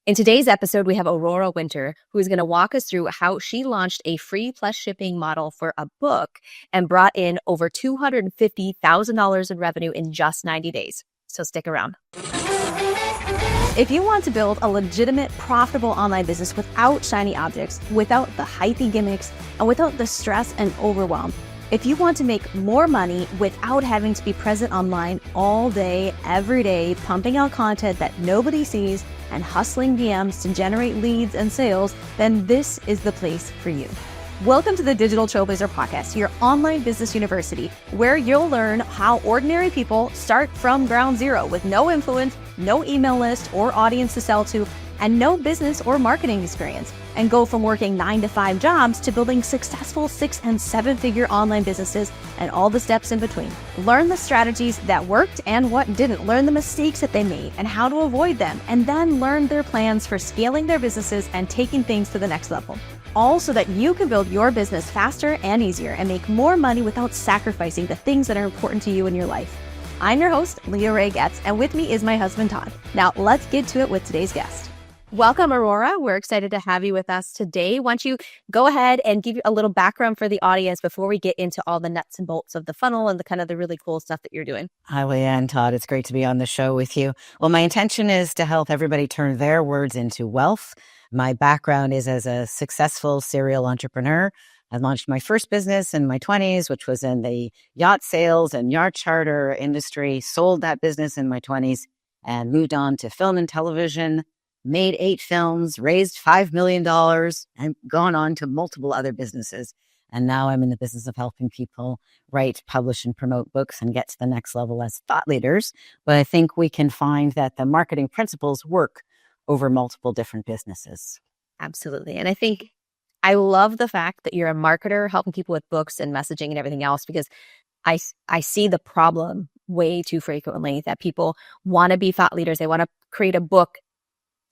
In today's episode, we have Aurora Winter, who is going to walk us through how she launched a free plus shipping model for a book and brought in over $250,000 in revenue in just 90 days. So stick around. If you want to build a legitimate, profitable online business without shiny objects, without the hypey gimmicks, and without the stress and overwhelm, if you want to make more money without having to be present online all day, every day, pumping out content that nobody sees and hustling DMs to generate leads and sales, then this is the place for you. Welcome to the Digital Trailblazer podcast, your online business university, where you'll learn how ordinary people start from ground zero with no influence, no email list or audience to sell to, and no business or marketing experience, and go from working 9-to-5 jobs to building successful 6- and 7-figure online businesses and all the steps in between. Learn the strategies that worked and what didn't. Learn the mistakes that they made and how to avoid them, and then learn their plans for scaling their businesses and taking things to the next level. All so that you can build your business faster and easier and make more money without sacrificing the things that are important to you in your life. I'm your host, Leah Ray Getz, and with me is my husband, Todd. Now let's get to it with today's guest. Welcome, Aurora. We're excited to have you with us today. Why don't you go ahead and give a little background for the audience before we get into all the nuts and bolts of the funnel and the really cool stuff that you're doing. Hi, Leah and Todd. It's great to be on the show with you. Well, my intention is to help everybody turn their words into wealth. My background is as a successful serial entrepreneur. I launched my first business in my 20s, which was in the yacht sales and yacht charter industry, sold that business in my 20s and moved on to film and television, made 8 films, raised $5 million, and gone on to multiple other businesses. And now I'm in the business of helping people write, publish, and promote books and get to the next level as thought leaders. But I think we can find that the marketing principles work over multiple different businesses. Absolutely. And I think I love the fact that you're a marketer helping people with books and messaging and everything else, because I see the problem way too frequently that people want to be thought leaders. They want to create a book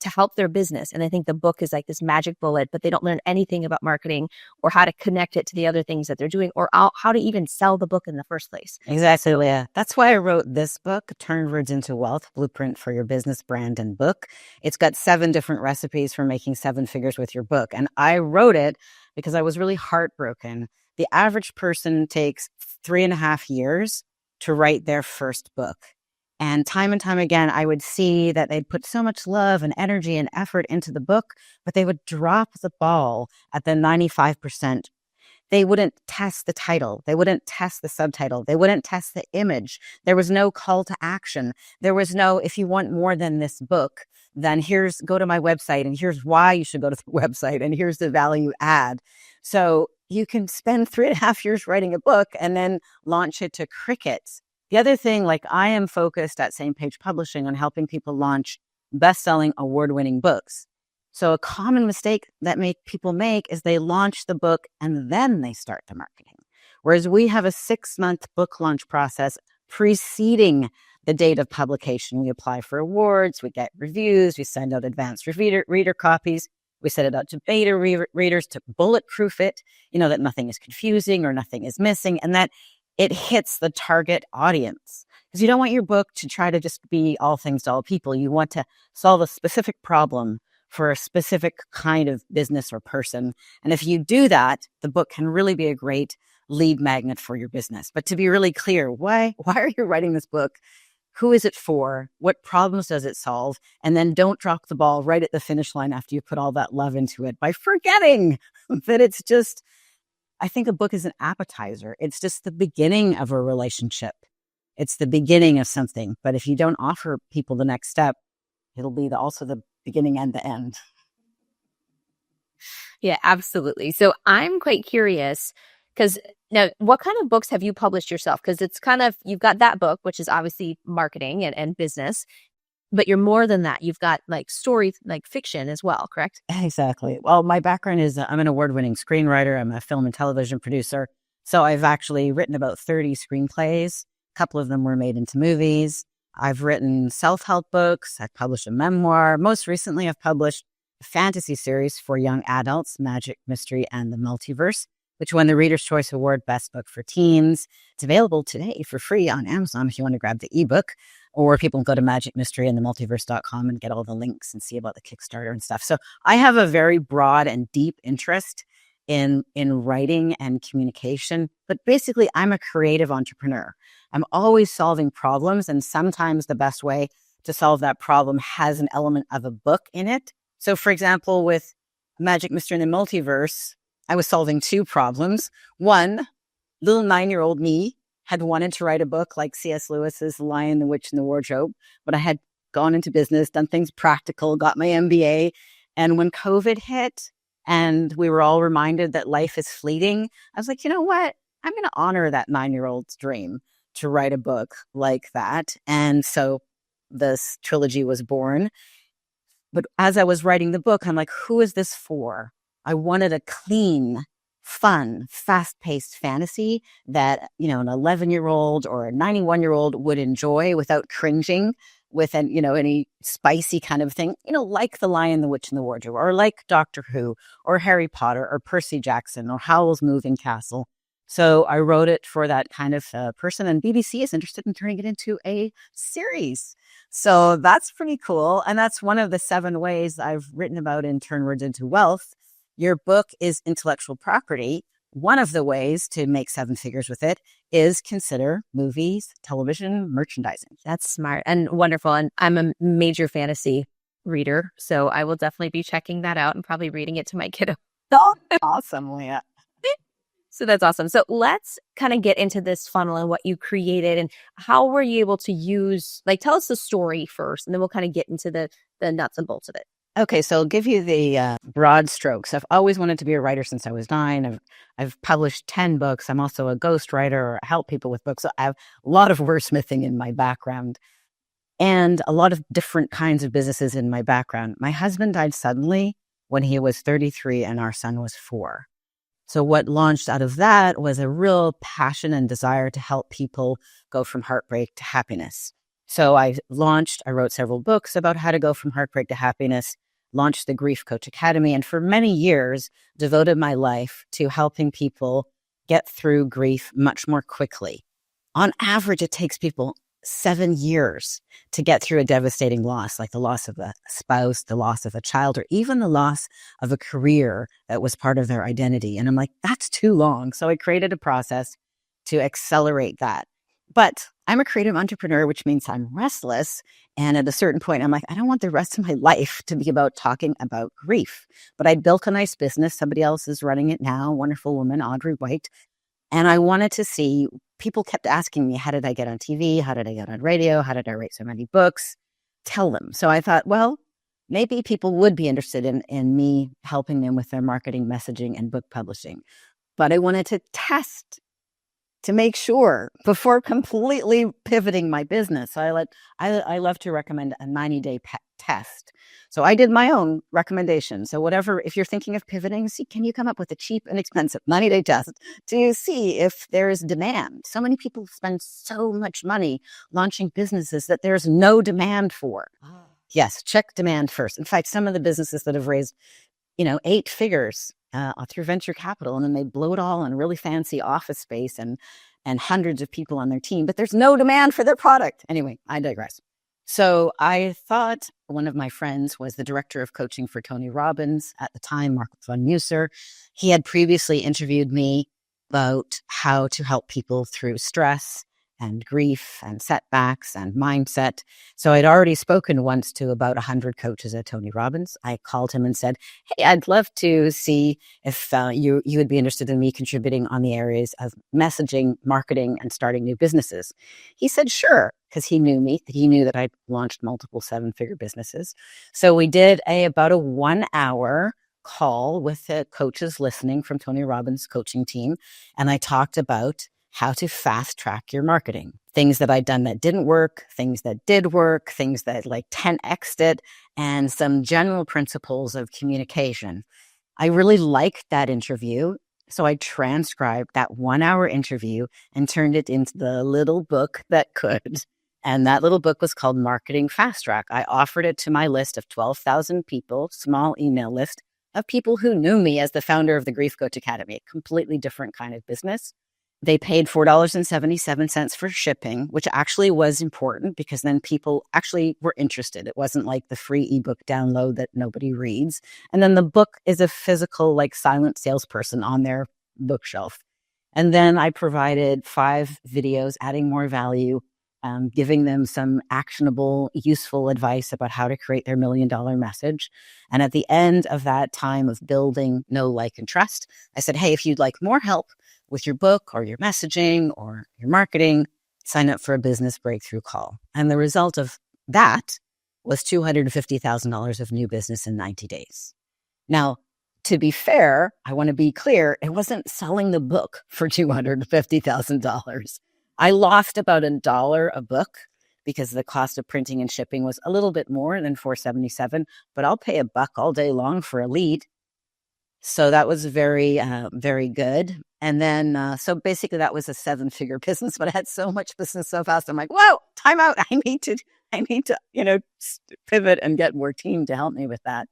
to help their business. And I think the book is like this magic bullet, but they don't learn anything about marketing or how to connect it to the other things that they're doing or how to even sell the book in the first place. Exactly, Leah. That's why I wrote this book, Turn Words into Wealth, Blueprint for Your Business, Brand, and Book. It's got 7 different recipes for making 7 figures with your book. And I wrote it because I was really heartbroken. The average person takes 3.5 years to write their first book. And time again, I would see that they'd put so much love and energy and effort into the book, but they would drop the ball at the 95%. They wouldn't test the title. They wouldn't test the subtitle. They wouldn't test the image. There was no call to action. There was no, if you want more than this book, then go to my website and here's why you should go to the website and here's the value add. So you can spend 3.5 years writing a book and then launch it to crickets. The other thing, I am focused at Same Page Publishing on helping people launch best-selling, award-winning books. So a common mistake that people make is they launch the book and then they start the marketing. Whereas we have a 6-month book launch process preceding the date of publication. We apply for awards, we get reviews, we send out advanced reader copies, we send it out to beta readers to bulletproof it, that nothing is confusing or nothing is missing, and that it hits the target audience. Because you don't want your book to try to just be all things to all people. You want to solve a specific problem for a specific kind of business or person. And if you do that, the book can really be a great lead magnet for your business. But to be really clear, why are you writing this book? Who is it for? What problems does it solve? And then don't drop the ball right at the finish line after you put all that love into it by forgetting that it's just, I think a book is an appetizer. It's just the beginning of a relationship. It's the beginning of something. But if you don't offer people the next step, it'll be also the beginning and the end. Yeah, absolutely. So I'm quite curious because now, what kind of books have you published yourself? Because it's you've got that book, which is obviously marketing and business. But you're more than that. You've got story, fiction as well, correct? Exactly. Well, my background is I'm an award-winning screenwriter. I'm a film and television producer. So I've actually written about 30 screenplays. A couple of them were made into movies. I've written self-help books. I've published a memoir. Most recently, I've published a fantasy series for young adults, Magic, Mystery, and the Multiverse, which won the Reader's Choice Award Best Book for Teens. It's available today for free on Amazon if you want to grab the ebook. or people go to Magic Mystery and the multiverse.com and get all the links and see about the Kickstarter and stuff. So I have a very broad and deep interest in writing and communication, but basically I'm a creative entrepreneur. I'm always solving problems, and sometimes the best way to solve that problem has an element of a book in it. So for example, with Magic Mystery and the Multiverse, I was solving two problems. One, little 9-year-old me had wanted to write a book like C.S. Lewis's The Lion, the Witch, and the Wardrobe, but I had gone into business, done things practical, got my MBA. And when COVID hit and we were all reminded that life is fleeting, I was like, you know what? I'm going to honor that 9-year-old's dream to write a book like that. And so this trilogy was born. But as I was writing the book, I'm like, who is this for? I wanted a clean, fun, fast-paced fantasy that, an 11-year-old or a 91-year-old would enjoy without cringing with any spicy kind of thing, like The Lion, the Witch, and the Wardrobe, or like Doctor Who, or Harry Potter, or Percy Jackson, or Howl's Moving Castle. So I wrote it for that kind of person, and BBC is interested in turning it into a series. So that's pretty cool. And that's one of the 7 ways I've written about in Turn Words into Wealth. Your book is intellectual property. One of the ways to make 7 figures with it is consider movies, television, merchandising. That's smart and wonderful. And I'm a major fantasy reader, so I will definitely be checking that out and probably reading it to my kiddo. Oh, awesome, Leah. So that's awesome. So let's kind of get into this funnel and what you created and how were you able to use, tell us the story first, and then we'll kind of get into the nuts and bolts of it. Okay, so I'll give you the broad strokes. I've always wanted to be a writer since I was 9. I've published 10 books. I'm also a ghostwriter, or help people with books. So I have a lot of wordsmithing in my background and a lot of different kinds of businesses in my background. My husband died suddenly when he was 33 and our son was 4. So what launched out of that was a real passion and desire to help people go from heartbreak to happiness. So I wrote several books about how to go from heartbreak to happiness, launched the Grief Coach Academy, and for many years devoted my life to helping people get through grief much more quickly. On average, it takes people 7 years to get through a devastating loss, like the loss of a spouse, the loss of a child, or even the loss of a career that was part of their identity. And I'm like, that's too long. So I created a process to accelerate that. But I'm a creative entrepreneur, which means I'm restless. And at a certain point, I'm like, I don't want the rest of my life to be about talking about grief. But I built a nice business. Somebody else is running it now, a wonderful woman, Audrey White. And I wanted to see, people kept asking me, how did I get on TV? How did I get on radio? How did I write so many books? Tell them. So I thought, well, maybe people would be interested in me helping them with their marketing, messaging, and book publishing. But I wanted to test to make sure before completely pivoting my business. I love to recommend a 90-day test. So I did my own recommendation. So if you're thinking of pivoting, can you come up with a cheap and expensive 90-day test to see if there is demand? So many people spend so much money launching businesses that there's no demand for. Oh. Yes, check demand first. In fact, some of the businesses that have raised, 8 figures through venture capital, and then they blow it all on really fancy office space and hundreds of people on their team, but there's no demand for their product. Anyway, I digress. So I thought one of my friends was the director of coaching for Tony Robbins at the time, Mark von Musser. He had previously interviewed me about how to help people through stress and grief and setbacks and mindset. So I'd already spoken once to about 100 coaches at Tony Robbins. I called him and said, hey, I'd love to see if you would be interested in me contributing on the areas of messaging, marketing, and starting new businesses. He said, sure, because he knew me. He knew that I'd launched multiple 7-figure businesses. So we did about a 1-hour call with the coaches listening from Tony Robbins' coaching team. And I talked about how to fast track your marketing. Things that I'd done that didn't work, things that did work, things that 10x'd it, and some general principles of communication. I really liked that interview. So I transcribed that 1-hour interview and turned it into the little book that could. And that little book was called Marketing Fast Track. I offered it to my list of 12,000 people, small email list of people who knew me as the founder of the Grief Coach Academy, a completely different kind of business. They paid $4.77 for shipping, which actually was important because then people actually were interested. It wasn't like the free ebook download that nobody reads. And then the book is a physical, like silent salesperson on their bookshelf. And then I provided 5 videos adding more value, giving them some actionable, useful advice about how to create their $1 million message. And at the end of that time of building know, like, and trust, I said, hey, if you'd like more help with your book or your messaging or your marketing, sign up for a business breakthrough call. And the result of that was $250,000 of new business in 90 days. Now, to be fair, I want to be clear, it wasn't selling the book for $250,000. I lost about $1 a book because the cost of printing and shipping was a little bit more than $4.77, but I'll pay $1 all day long for a lead. So that was very, very good. And then, so basically that was a 7-figure business, but I had so much business so fast. I'm like, whoa, time out. I need to, pivot and get more team to help me with that.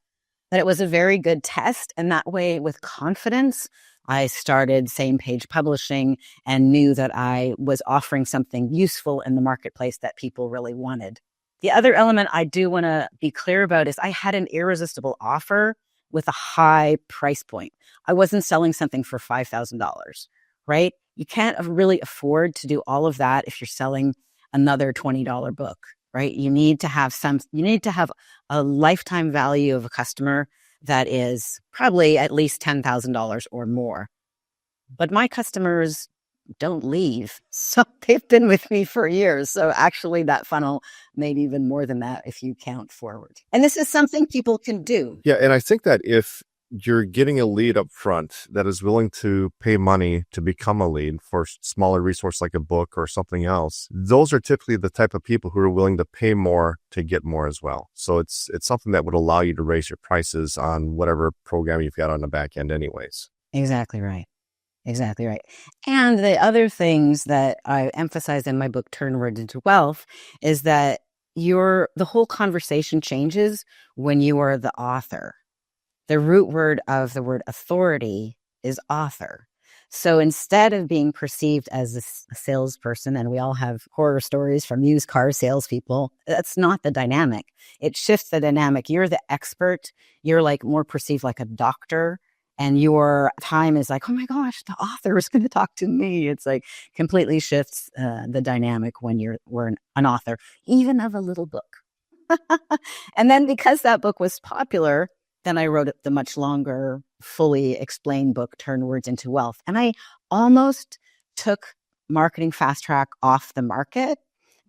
But it was a very good test. And that way, with confidence, I started Same Page Publishing and knew that I was offering something useful in the marketplace that people really wanted. The other element I do want to be clear about is I had an irresistible offer with a high price point. I wasn't selling something for $5,000, right? You can't really afford to do all of that if you're selling another $20 book, right? You need to have a lifetime value of a customer that is probably at least $10,000 or more. But my customers don't leave. So they've been with me for years. So actually that funnel made even more than that if you count forward. And this is something people can do. Yeah. And I think that if you're getting a lead up front that is willing to pay money to become a lead for a smaller resource like a book or something else, those are typically the type of people who are willing to pay more to get more as well. So it's something that would allow you to raise your prices on whatever program you've got on the back end anyways. Exactly right. Exactly right. And the other things that I emphasize in my book, Turn Words into Wealth, is that the whole conversation changes when you are the author. The root word of the word authority is author. So instead of being perceived as a salesperson, and we all have horror stories from used car salespeople, that's not the dynamic. It shifts the dynamic. You're the expert. You're like more perceived like a doctor. And your time is like, oh my gosh, the author is going to talk to me. It's like completely shifts the dynamic when we're an author, even of a little book. And then because that book was popular, then I wrote the much longer, fully explained book, Turn Words into Wealth. And I almost took Marketing Fast Track off the market,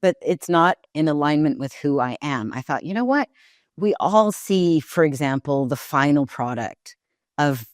but it's not in alignment with who I am. I thought, you know what? We all see, for example, the final product of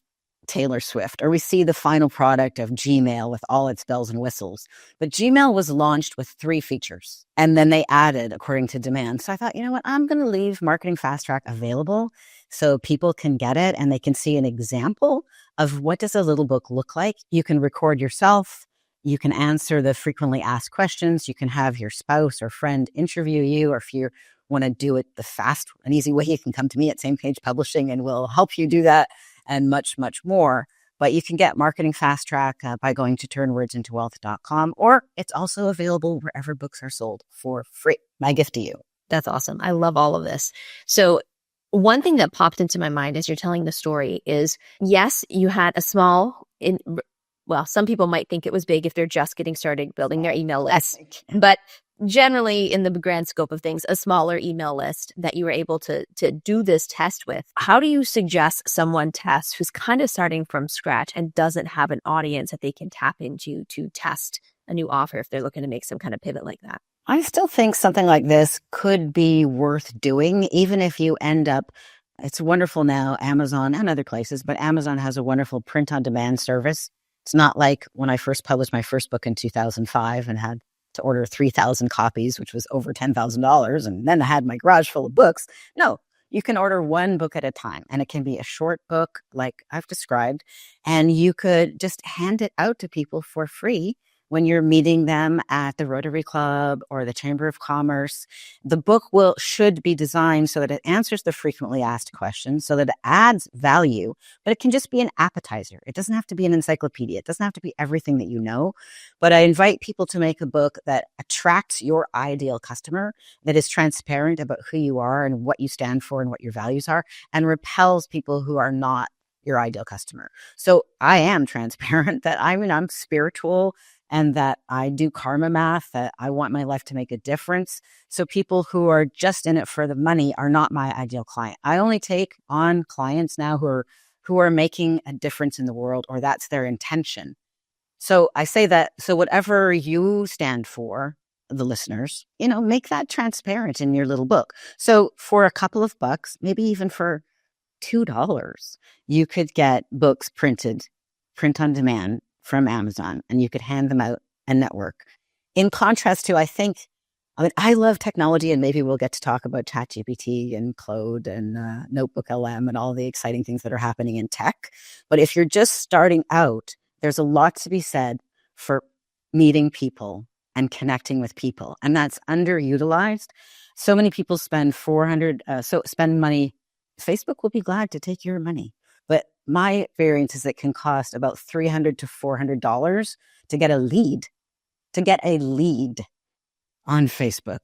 Taylor Swift, or we see the final product of Gmail with all its bells and whistles. But Gmail was launched with 3 features, and then they added according to demand. So I thought, you know what? I'm going to leave Marketing Fast Track available so people can get it and they can see an example of what does a little book look like. You can record yourself. You can answer the frequently asked questions. You can have your spouse or friend interview you, or if you want to do it the fast and easy way, you can come to me at Same Page Publishing and we'll help you do that, and much, much more. But you can get Marketing Fast Track by going to turnwordsintowealth.com, or it's also available wherever books are sold for free. My gift to you. That's awesome. I love all of this. So one thing that popped into my mind as you're telling the story is, yes, you had a small, some people might think it was big if they're just getting started building their email list, but generally in the grand scope of things, a smaller email list that you were able to do this test with. How do you suggest someone test who's kind of starting from scratch and doesn't have an audience that they can tap into to test a new offer if they're looking to make some kind of pivot like that? I still think something like this could be worth doing, even if you end up, it's wonderful now, Amazon and other places, but Amazon has a wonderful print-on-demand service. It's not like when I first published my first book in 2005 and had to order 3,000 copies, which was over $10,000. And then I had my garage full of books. No, you can order one book at a time, and it can be a short book like I've described, and you could just hand it out to people for free when you're meeting them at the Rotary Club or the Chamber of Commerce. The book should be designed so that it answers the frequently asked questions, so that it adds value, but it can just be an appetizer. It doesn't have to be an encyclopedia. It doesn't have to be everything that you know. But I invite people to make a book that attracts your ideal customer, that is transparent about who you are and what you stand for and what your values are, and repels people who are not your ideal customer. So I am transparent that I'm spiritual and that I do karma math, that I want my life to make a difference. So people who are just in it for the money are not my ideal client. I only take on clients now who are making a difference in the world, or that's their intention. So I say that, so whatever you stand for, the listeners, make that transparent in your little book. So for a couple of bucks, maybe even for $2, you could get books print on demand from Amazon, and you could hand them out and network. In contrast to, I love technology, and maybe we'll get to talk about ChatGPT and Claude and Notebook LM and all the exciting things that are happening in tech. But if you're just starting out, there's a lot to be said for meeting people and connecting with people, and that's underutilized. So many people spend spend money. Facebook will be glad to take your money. But my experience is it can cost about $300 to $400 to get a lead on Facebook,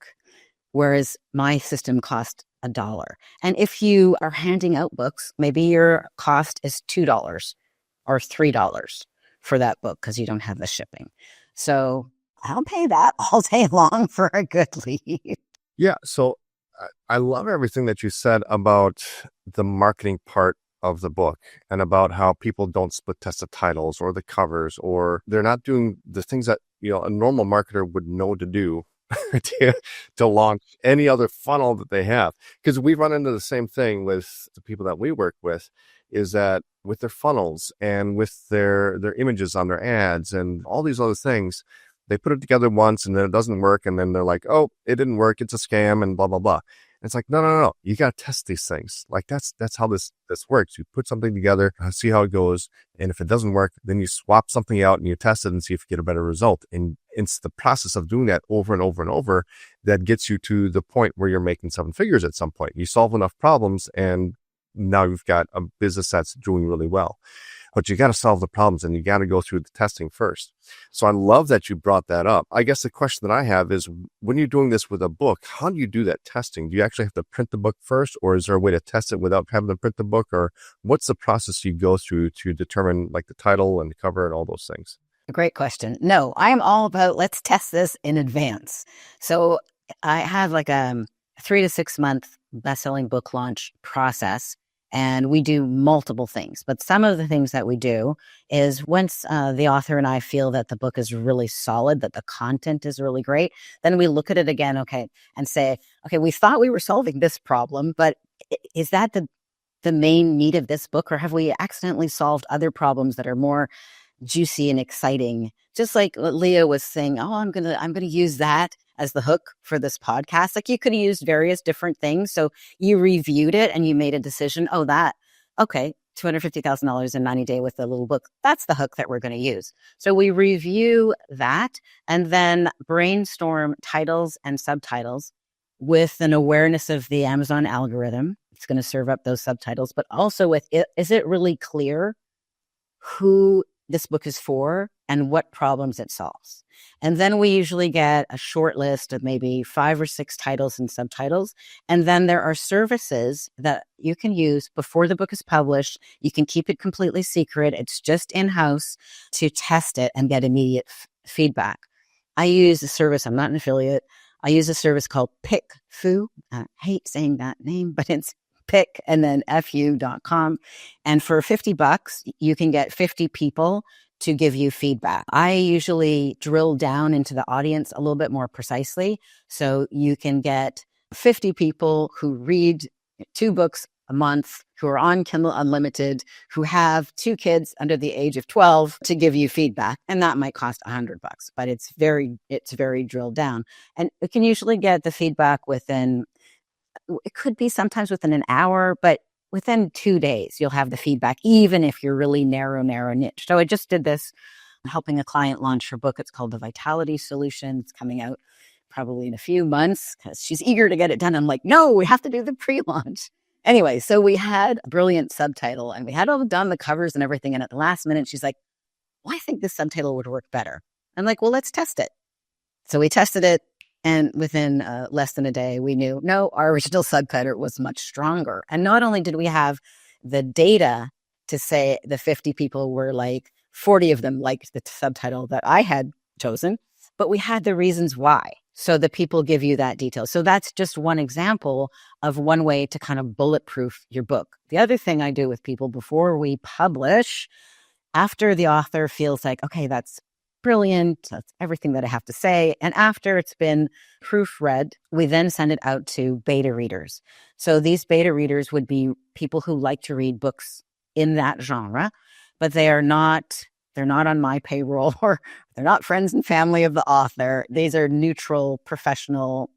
whereas my system cost $1. And if you are handing out books, maybe your cost is $2 or $3 for that book because you don't have the shipping. So I'll pay that all day long for a good lead. Yeah. So I love everything that you said about the marketing part of the book and about how people don't split test the titles or the covers, or they're not doing the things that, a normal marketer would know to do to launch any other funnel that they have. Because we run into the same thing with the people that we work with, is that with their funnels and with their images on their ads and all these other things, they put it together once and then it doesn't work. And then they're like, oh, it didn't work. It's a scam and blah, blah, blah. And it's like, no. You got to test these things. Like that's how this works. You put something together, see how it goes. And if it doesn't work, then you swap something out and you test it and see if you get a better result. And it's the process of doing that over and over and over that gets you to the point where you're making 7 figures at some point. You solve enough problems and now you've got a business that's doing really well. But you got to solve the problems and you got to go through the testing first. So I love that you brought that up. I guess the question that I have is, when you're doing this with a book, how do you do that testing? Do you actually have to print the book first, or is there a way to test it without having to print the book? Or what's the process you go through to determine like the title and the cover and all those things? Great question. No, I'm all about let's test this in advance. So I have like a 3 to 6 month best-selling book launch process. And we do multiple things. But some of the things that we do is once the author and I feel that the book is really solid, that the content is really great, then we look at it again, and say, we thought we were solving this problem, but is that the main need of this book? Or have we accidentally solved other problems that are more juicy and exciting? Just like what Leah was saying, I'm gonna use that as the hook for this podcast. Like, you could have used various different things. So you reviewed it and you made a decision. $250,000 in 90 days with the little book. That's the hook that we're going to use. So we review that and then brainstorm titles and subtitles with an awareness of the Amazon algorithm. It's going to serve up those subtitles, but also with it, is it really clear who this book is for and what problems it solves? And then we usually get a short list of maybe 5 or 6 titles and subtitles. And then there are services that you can use before the book is published. You can keep it completely secret. It's just in-house to test it and get immediate feedback. I use a service. I'm not an affiliate. I use a service called PickFu. I hate saying that name, but it's pick and then fu.com. And for $50, you can get 50 people to give you feedback. I usually drill down into the audience a little bit more precisely. So you can get 50 people who read 2 books a month, who are on Kindle Unlimited, who have 2 kids under the age of 12 to give you feedback. And that might cost $100, but it's very drilled down. And it can usually get the feedback it could be sometimes within an hour, but within 2 days, you'll have the feedback, even if you're really narrow niche. So I just did this I'm helping a client launch her book. It's called The Vitality Solution. It's coming out probably in a few months because she's eager to get it done. I'm like, no, we have to do the pre-launch. Anyway, so we had a brilliant subtitle and we had all done the covers and everything. And at the last minute, she's like, well, I think this subtitle would work better. I'm like, well, let's test it. So we tested it. And within less than a day, we knew, no, our original subtitle was much stronger. And not only did we have the data to say the 50 people were like, 40 of them liked the subtitle that I had chosen, but we had the reasons why. So the people give you that detail. So that's just one example of one way to kind of bulletproof your book. The other thing I do with people before we publish, after the author feels like, okay, that's brilliant, that's everything that I have to say. And after it's been proofread, we then send it out to beta readers. So these beta readers would be people who like to read books in that genre, but they're not on my payroll or they're not friends and family of the author. These are neutral, professional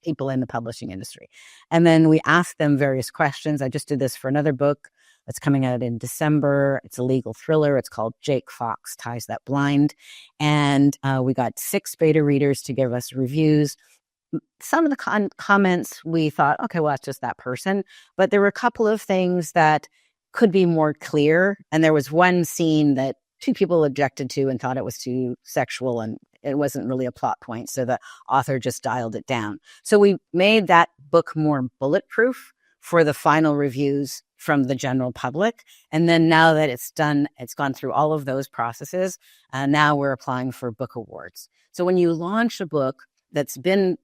people in the publishing industry. And then we ask them various questions. I just did this for another book that's coming out in December. It's a legal thriller. It's called Jake Fox Ties That Blind. And we got 6 beta readers to give us reviews. Some of the comments we thought, okay, well, that's just that person. But there were a couple of things that could be more clear. And there was one scene that 2 people objected to and thought it was too sexual and it wasn't really a plot point. So the author just dialed it down. So we made that book more bulletproof for the final reviews from the general public. And then now that it's done, it's gone through all of those processes. Now we're applying for book awards. So when you launch a book that's been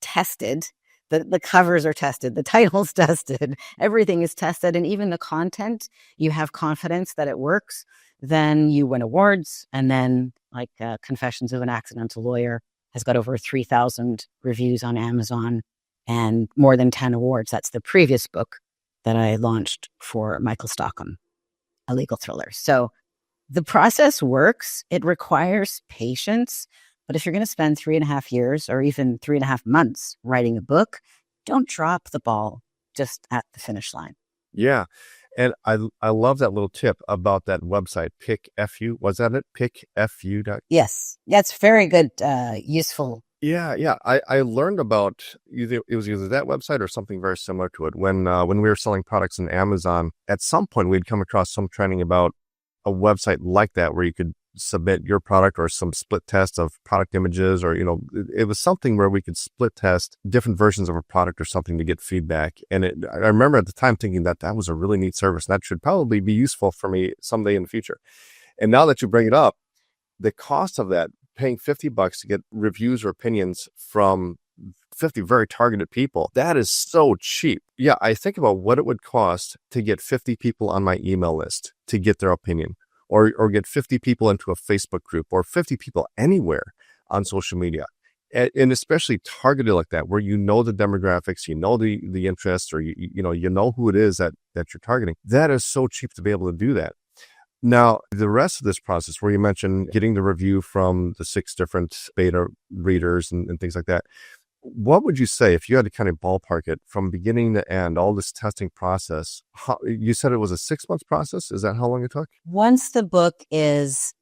tested, the covers are tested, the title's tested, everything is tested, and even the content, you have confidence that it works, then you win awards. And then like Confessions of an Accidental Lawyer has got over 3,000 reviews on Amazon and more than 10 awards. That's the previous book that I launched for Michael Stockham, a legal thriller. So the process works. It requires patience. But if you're going to spend 3.5 years or even 3.5 months writing a book, don't drop the ball just at the finish line. Yeah. And I love that little tip about that website, PickFU. Was that it? PickFU. Yes. That's very good, useful. Yeah. I learned about it was either that website or something very similar to it. When we were selling products on Amazon, at some point we'd come across some training about a website like that where you could submit your product or some split test of product images, or it was something where we could split test different versions of a product or something to get feedback. And I remember at the time thinking that was a really neat service. That should probably be useful for me someday in the future. And now that you bring it up, the cost of that, paying $50 to get reviews or opinions from 50 very targeted people, that is so cheap. Yeah, I think about what it would cost to get 50 people on my email list to get their opinion, or get 50 people into a Facebook group, or 50 people anywhere on social media. And especially targeted like that, where the demographics, the interests, or you know who it is that you're targeting. That is so cheap to be able to do that. Now, the rest of this process, where you mentioned getting the review from the 6 different beta readers and things like that, what would you say if you had to kind of ballpark it from beginning to end, all this testing process? You said it was a 6-month process. Is that how long it took? Once the book is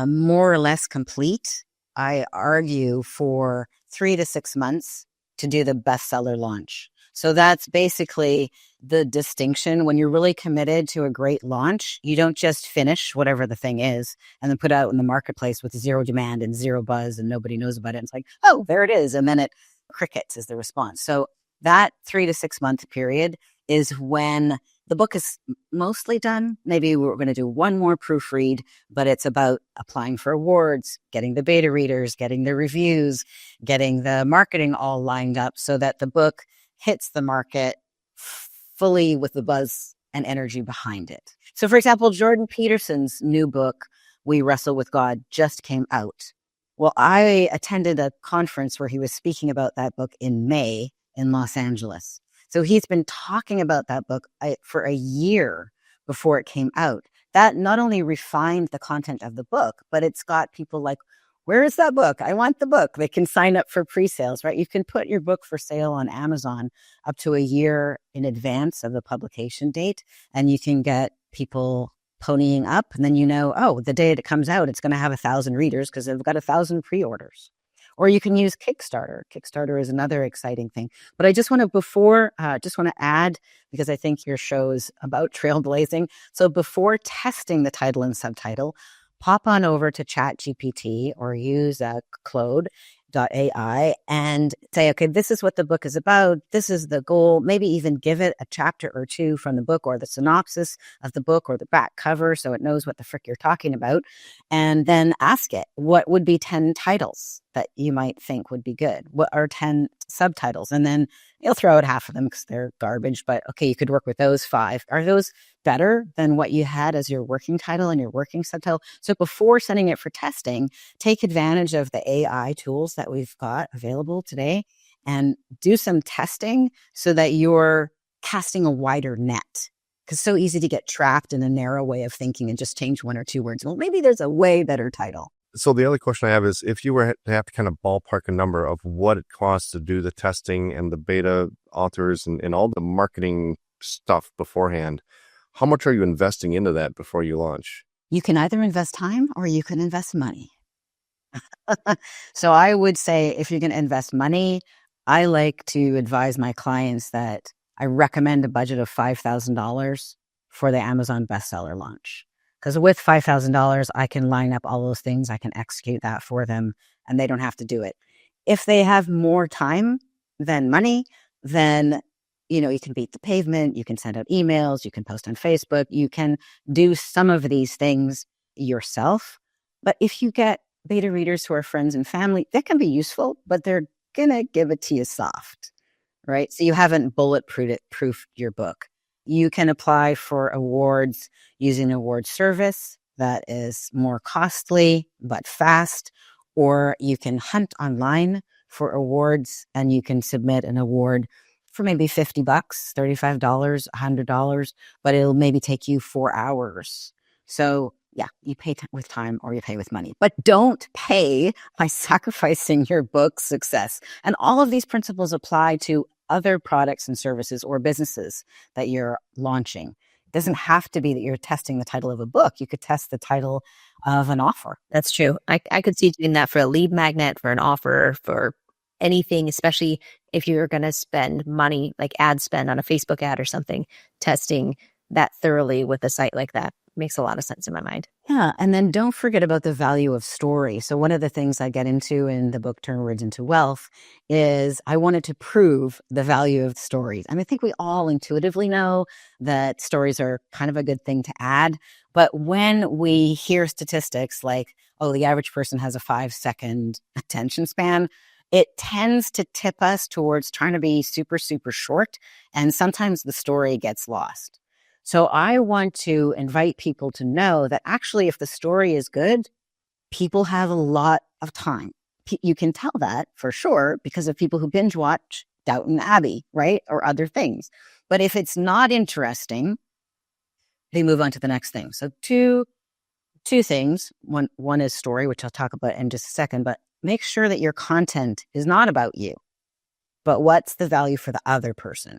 more or less complete, I argue for 3 to 6 months to do the bestseller launch. So that's basically the distinction. When you're really committed to a great launch, you don't just finish whatever the thing is and then put it out in the marketplace with 0 demand and 0 buzz and nobody knows about it. It's like, oh, there it is. And then it crickets is the response. So that 3 to 6 month period is when the book is mostly done. Maybe we're going to do one more proofread, but it's about applying for awards, getting the beta readers, getting the reviews, getting the marketing all lined up so that the book hits the market fully with the buzz and energy behind it. So for example, Jordan Peterson's new book, We Wrestle with God, just came out. Well, I attended a conference where he was speaking about that book in May in Los Angeles. So he's been talking about that book for a year before it came out. That not only refined the content of the book, but it's got people like, where is that book? I want the book. They can sign up for pre-sales, right? You can put your book for sale on Amazon up to a year in advance of the publication date, and you can get people ponying up. And then the day it comes out, it's going to have 1,000 readers because they've got 1,000 pre-orders. Or you can use Kickstarter. Kickstarter is another exciting thing. But I just want to add, because I think your show is about trailblazing. So before testing the title and subtitle, pop on over to ChatGPT or use Claude.ai and say, okay, this is what the book is about. This is the goal. Maybe even give it a chapter or two from the book or the synopsis of the book or the back cover so it knows what the frick you're talking about. And then ask it, what would be 10 titles that you might think would be good? What are 10 subtitles? And then you'll throw out half of them because they're garbage. But okay, you could work with those 5. Are those better than what you had as your working title and your working subtitle? So before sending it for testing, take advantage of the AI tools that we've got available today and do some testing so that you're casting a wider net. Because it's so easy to get trapped in a narrow way of thinking and just change 1 or 2 words. Well, maybe there's a way better title. So the other question I have is, if you were to have to kind of ballpark a number of what it costs to do the testing and the beta authors and all the marketing stuff beforehand, how much are you investing into that before you launch? You can either invest time or you can invest money. So I would say if you're going to invest money, I like to advise my clients that I recommend a budget of $5,000 for the Amazon bestseller launch. Because with $5,000, I can line up all those things. I can execute that for them and they don't have to do it. If they have more time than money, then you can beat the pavement, you can send out emails, you can post on Facebook, you can do some of these things yourself. But if you get beta readers who are friends and family, that can be useful, but they're going to give it to you soft, right? So you haven't bulletproofed your book. You can apply for awards using an award service that is more costly but fast, or you can hunt online for awards and you can submit an award for maybe $50, $35, $100, but it'll maybe take you 4 hours. So yeah, you pay with time or you pay with money, but don't pay by sacrificing your book's success. And all of these principles apply to other products and services or businesses that you're launching. It doesn't have to be that you're testing the title of a book. You could test the title of an offer. That's true. I could see doing that for a lead magnet, for an offer, for anything, especially if you're going to spend money, like ad spend on a Facebook ad or something. Testing that thoroughly with a site like that makes a lot of sense in my mind. Yeah. And then don't forget about the value of story. So one of the things I get into in the book, Turn Words into Wealth, is I wanted to prove the value of stories. And I think we all intuitively know that stories are kind of a good thing to add. But when we hear statistics like, oh, the average person has a 5-second attention span, it tends to tip us towards trying to be super, super short. And sometimes the story gets lost. So I want to invite people to know that actually, if the story is good, people have a lot of time. You can tell that for sure because of people who binge watch Downton Abbey, right? Or other things. But if it's not interesting, they move on to the next thing. So two things. One is story, which I'll talk about in just a second, but make sure that your content is not about you, but what's the value for the other person.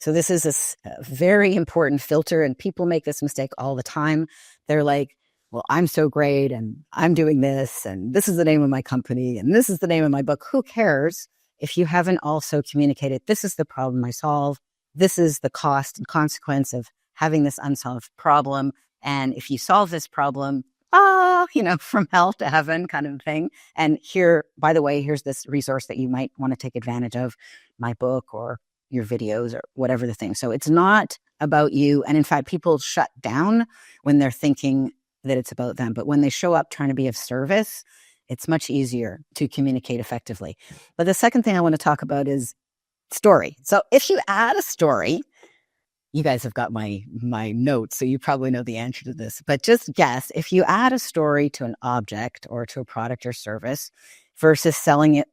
So this is a very important filter, and people make this mistake all the time. They're like, well, I'm so great and I'm doing this and this is the name of my company and this is the name of my book. Who cares if you haven't also communicated, this is the problem I solve. This is the cost and consequence of having this unsolved problem. And if you solve this problem, from hell to heaven kind of thing. And here, by the way, here's this resource that you might want to take advantage of, my book or your videos or whatever the thing. So it's not about you. And in fact, people shut down when they're thinking that it's about them. But when they show up trying to be of service, it's much easier to communicate effectively. But the second thing I want to talk about is story. So if you add a story, you guys have got my notes, so you probably know the answer to this. But just guess, if you add a story to an object or to a product or service versus selling it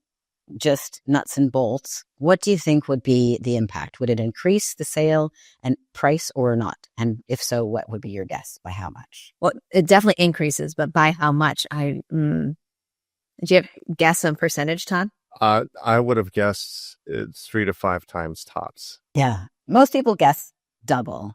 just nuts and bolts, what do you think would be the impact? Would it increase the sale and price or not? And if so, what would be your guess? By how much? Well, it definitely increases, but by how much? Did you guess some percentage, Todd? I would have guessed it's 3 to 5 times tops. Yeah. Most people guess double.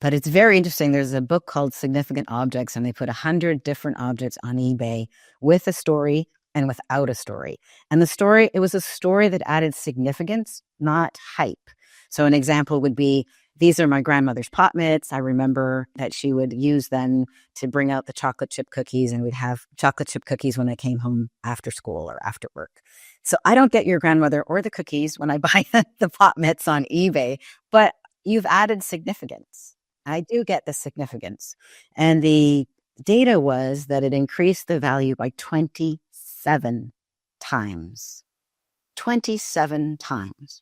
But it's very interesting. There's a book called Significant Objects, and they put 100 different objects on eBay with a story and without a story. And the story, it was a story that added significance, not hype. So an example would be, these are my grandmother's pot mitts. I remember that she would use them to bring out the chocolate chip cookies, and we'd have chocolate chip cookies when I came home after school or after work. So I don't get your grandmother or the cookies when I buy the pot mitts on eBay, but you've added significance. I do get the significance. And the data was that it increased the value by 27 times. 27 times.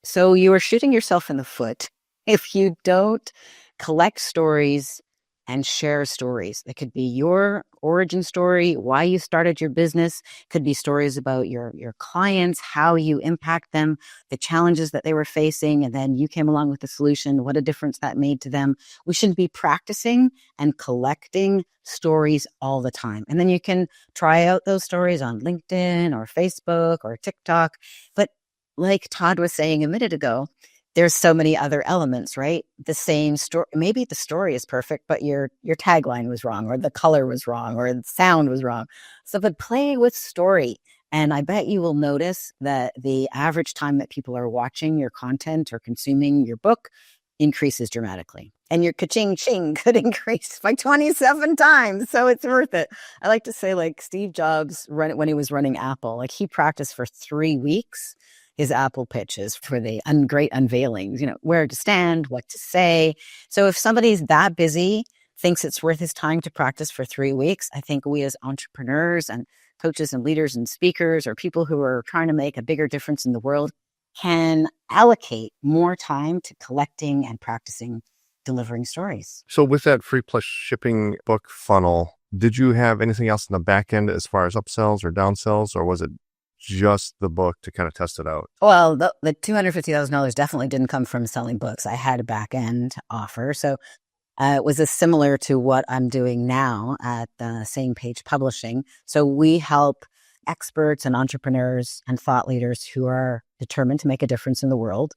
So you are shooting yourself in the foot if you don't collect stories and share stories. It could be your origin story, why you started your business. Could be stories about your clients, how you impact them, the challenges that they were facing, and then you came along with the solution, what a difference that made to them. We should be practicing and collecting stories all the time. And then you can try out those stories on LinkedIn or Facebook or TikTok. But like Todd was saying a minute ago, there's so many other elements, right? The same story, maybe the story is perfect, but your tagline was wrong, or the color was wrong, or the sound was wrong. So, but play with story. And I bet you will notice that the average time that people are watching your content or consuming your book increases dramatically. And your ka-ching ching could increase by 27 times. So it's worth it. I like to say, like Steve Jobs, when he was running Apple, like he practiced for 3 weeks his Apple pitches for the great unveilings, where to stand, what to say. So if somebody's that busy, thinks it's worth his time to practice for 3 weeks, I think we as entrepreneurs and coaches and leaders and speakers, or people who are trying to make a bigger difference in the world, can allocate more time to collecting and practicing delivering stories. So with that free plus shipping book funnel, did you have anything else in the back end as far as upsells or downsells, or was it just the book to kind of test it out? Well, the $250,000 definitely didn't come from selling books. I had a back end offer. So it was similar to what I'm doing now at Same Page Publishing. So we help experts and entrepreneurs and thought leaders who are determined to make a difference in the world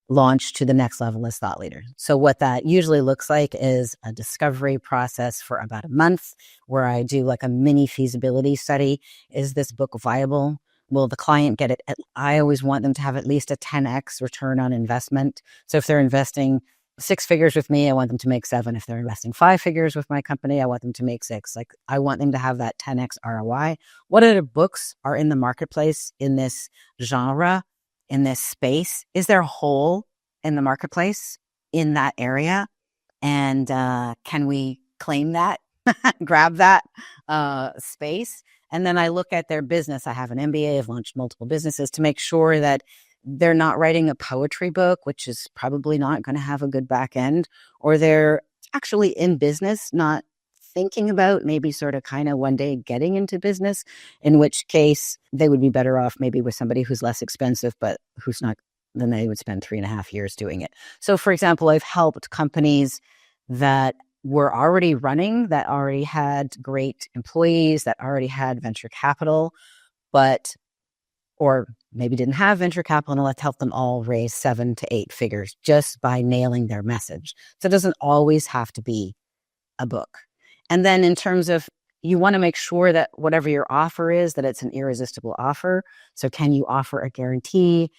launch to the next level as thought leaders. So what that usually looks like is a discovery process for about a month, where I do like a mini feasibility study. Is this book viable? Will the client get it? I always want them to have at least a 10x return on investment. So if they're investing 6 figures with me, I want them to make 7. If they're investing 5 figures with my company, I want them to make 6. Like, I want them to have that 10x ROI. What other books are in the marketplace in this genre, in this space? Is there a hole in the marketplace in that area? And can we claim that, grab that space? And then I look at their business. I have an MBA. I've launched multiple businesses to make sure that they're not writing a poetry book, which is probably not going to have a good back end, or they're actually in business, not thinking about maybe sort of kind of one day getting into business, in which case they would be better off maybe with somebody who's less expensive, but who's not, then they would spend 3.5 years doing it. So for example, I've helped companies that were already running, that already had great employees, that already had venture capital, or maybe didn't have venture capital, and let's help them all raise 7 to 8 figures just by nailing their message. So it doesn't always have to be a book. And then in terms of, you want to make sure that whatever your offer is, that it's an irresistible offer. So can you offer a guarantee?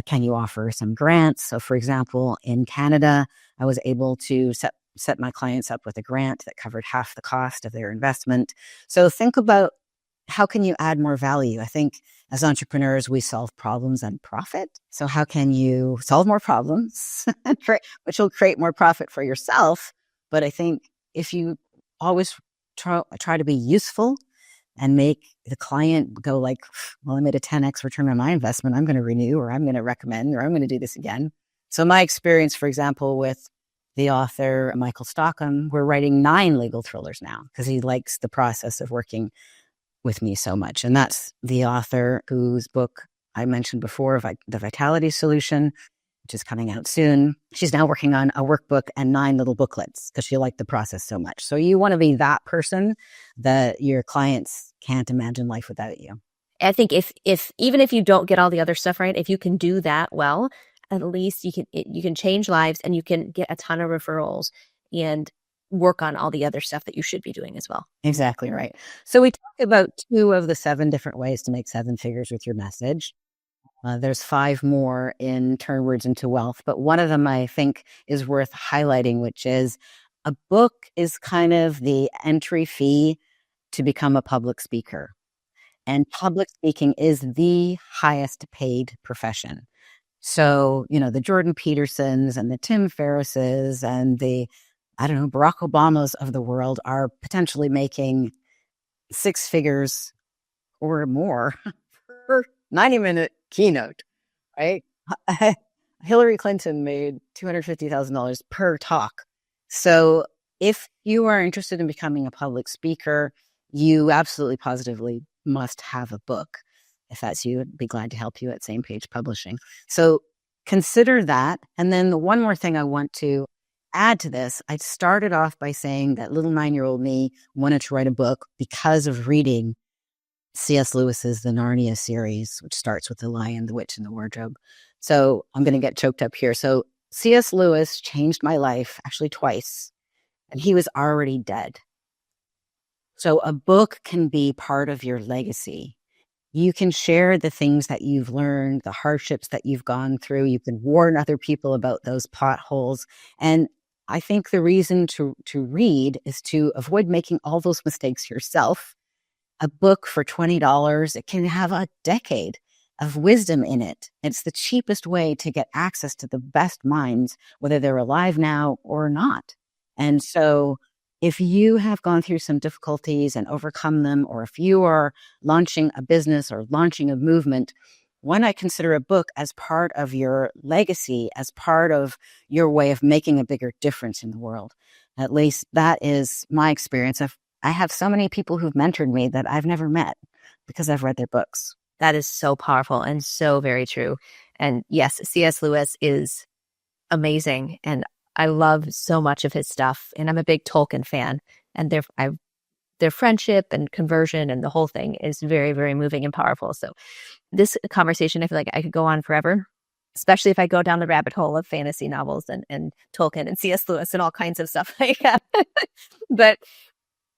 Can you offer some grants? So for example, in Canada, I was able to set my clients up with a grant that covered half the cost of their investment. So think about, how can you add more value? I think as entrepreneurs, we solve problems and profit. So how can you solve more problems, which will create more profit for yourself? But I think if you always try to be useful and make the client go like, well, I made a 10x return on my investment, I'm going to renew, or I'm going to recommend, or I'm going to do this again. So my experience, for example, with the author, Michael Stockham, we're writing 9 legal thrillers now because he likes the process of working with me so much. And that's the author whose book I mentioned before, The Vitality Solution, which is coming out soon. She's now working on a workbook and 9 little booklets because she liked the process so much. So you want to be that person that your clients can't imagine life without you. I think if even if you don't get all the other stuff right, if you can do that well, at least you can change lives and you can get a ton of referrals and work on all the other stuff that you should be doing as well. Exactly right. So we talked about 2 of the 7 different ways to make 7 figures with your message. There's 5 more in Turn Words into Wealth, but one of them I think is worth highlighting, which is a book is kind of the entry fee to become a public speaker. And public speaking is the highest paid profession. So, the Jordan Petersons and the Tim Ferrisses and the, Barack Obamas of the world are potentially making 6 figures or more per 90-minute keynote, right? Hillary Clinton made $250,000 per talk. So if you are interested in becoming a public speaker, you absolutely positively must have a book. If that's you, I'd be glad to help you at Same Page Publishing. So consider that. And then the one more thing I want to add to this, I started off by saying that little 9-year-old me wanted to write a book because of reading C.S. Lewis's The Narnia series, which starts with The Lion, the Witch, and the Wardrobe. So I'm going to get choked up here. So C.S. Lewis changed my life actually twice, and he was already dead. So a book can be part of your legacy. You can share the things that you've learned, the hardships that you've gone through. You can warn other people about those potholes. And I think the reason to read is to avoid making all those mistakes yourself. A book for $20, it can have a decade of wisdom in it. It's the cheapest way to get access to the best minds, whether they're alive now or not. And so if you have gone through some difficulties and overcome them, or if you are launching a business or launching a movement, why not consider a book as part of your legacy, as part of your way of making a bigger difference in the world? At least that is my experience. I have so many people who've mentored me that I've never met because I've read their books. That is so powerful and so very true. And yes, C.S. Lewis is amazing. And I love so much of his stuff. And I'm a big Tolkien fan. And their friendship and conversion and the whole thing is very, very moving and powerful. So this conversation, I feel like I could go on forever, especially if I go down the rabbit hole of fantasy novels and Tolkien and C.S. Lewis and all kinds of stuff like that. But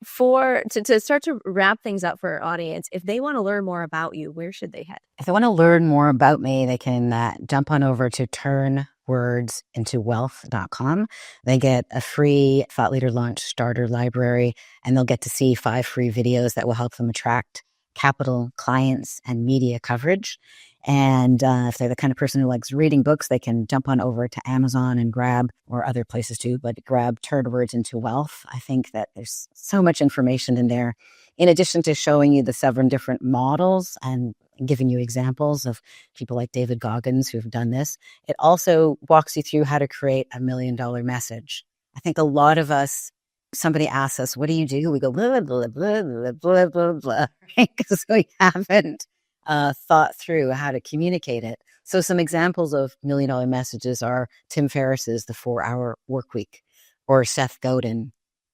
to start to wrap things up for our audience, if they want to learn more about you, where should they head? If they want to learn more about me, they can jump on over to turnwordsintowealth.com. They get a free Thought Leader Launch starter library, and they'll get to see 5 free videos that will help them attract capital, clients, and media coverage. And if they're the kind of person who likes reading books, they can jump on over to Amazon and grab, or other places too, but grab Turn Words into Wealth. I think that there's so much information in there. In addition to showing you the 7 different models and giving you examples of people like David Goggins who've done this, it also walks you through how to create $1 million message. I think a lot of us, somebody asks us, what do you do? We go, blah, blah, blah, blah, blah, blah, blah, right? Because we haven't thought through how to communicate it. So some examples of $1 million messages are Tim Ferriss's The 4-Hour Workweek, or Seth Godin,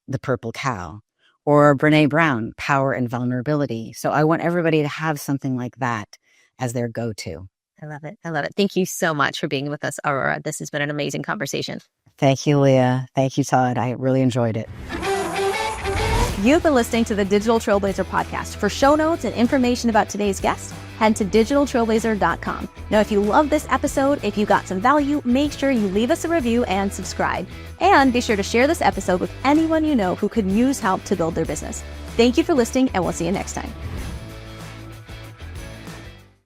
The Purple Cow, or Brene Brown, Power and Vulnerability. So I want everybody to have something like that as their go-to. I love it. I love it. Thank you so much for being with us, Aurora. This has been an amazing conversation. Thank you, Leah. Thank you, Todd. I really enjoyed it. You've been listening to the Digital Trailblazer podcast. For show notes and information about today's guest, head to digitaltrailblazer.com. Now, if you love this episode, if you got some value, make sure you leave us a review and subscribe. And be sure to share this episode with anyone you know who could use help to build their business. Thank you for listening, and we'll see you next time.